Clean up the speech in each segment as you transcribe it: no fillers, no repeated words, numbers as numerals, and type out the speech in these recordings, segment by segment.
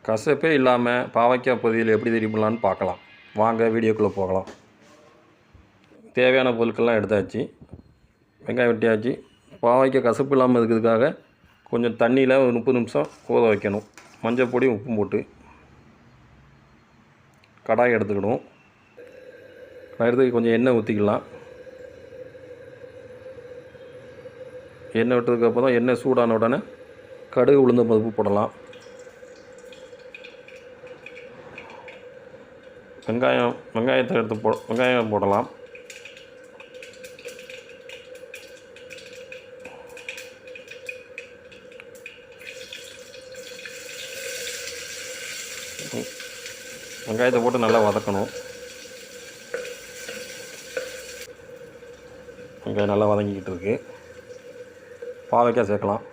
கசப்பே இல்லாமல் பாவைக்காய் பொரியல் எப்படி ரெடி பண்ணலான்னு பார்க்கலாம். வாங்க வீடியோக்குள்ளே போகலாம். தேவையான பொருட்கள்லாம் எடுத்தாச்சு. வெங்காயம் வெட்டியாச்சு. பாவைக்காய் கசப்பு இல்லாமல் இருக்கிறதுக்காக கொஞ்சம் தண்ணியில் ஒரு 30 நிமிஷம் ஊற வைக்கணும். மஞ்சள் பொடி உப்பும் போட்டு கடாய் எடுத்துக்கணும். எடுத்து கொஞ்சம் எண்ணெய் ஊற்றிக்கலாம். எண்ணெய் விட்டதுக்கப்புறம் எண்ணெய் சூடான உடனே கடுகு உளுந்தம் பருப்பு போடலாம். வெங்காயத்தை எடுத்து வெங்காயம் போடலாம். வெங்காயத்தை போட்டு நல்லா வதக்கணும். வெங்காயம் நல்லா வதங்கிக்கிட்டு இருக்கு. பாவைக்காய் சேர்க்கலாம்.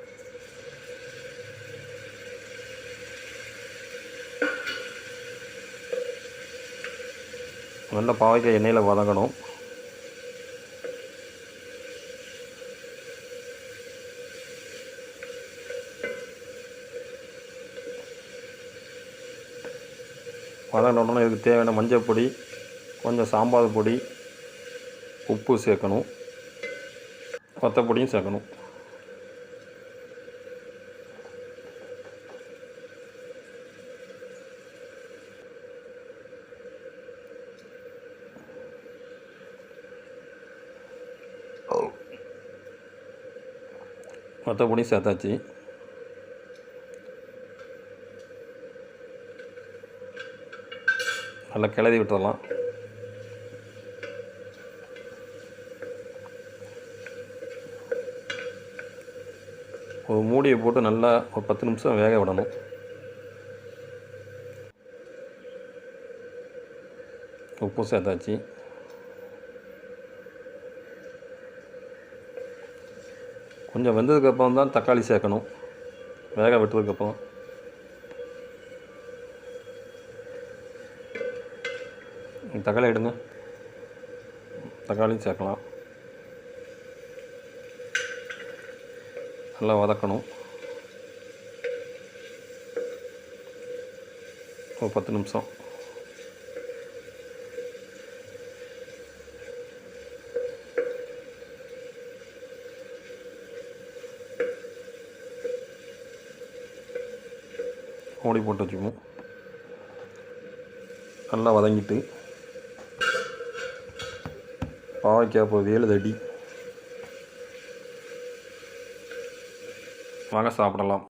நல்லா பாவைக்காய் எண்ணெயில் வதங்கணும். வதங்கினோடனே இதுக்கு தேவையான மஞ்சள் பொடி, கொஞ்சம் சாம்பார் பொடி, உப்பு சேர்க்கணும். வத்தப்பொடியும் சேர்க்கணும். வத்தப்பொடியும் சேர்த்தாச்சு. நல்லா கிளறி விட்டுடலாம். ஒரு மூடியை போட்டு நல்லா ஒரு 10 நிமிஷம் வேக விடணும். உப்பு சேர்த்தாச்சு. கொஞ்சம் வெந்ததுக்கப்புறம் தான் தக்காளி சேர்க்கணும். வேக விட்டதுக்கப்புறம் தக்காளி எடுங்க. தக்காளியும் சேர்க்கலாம். நல்லா வதக்கணும். ஒரு 10 நிமிஷம். மூடி போட்டு வச்சுக்குவோம். நல்லா வதங்கிட்டு பாவைக்காய் பொரியல் ரெடி. வாங்க சாப்பிடலாம்.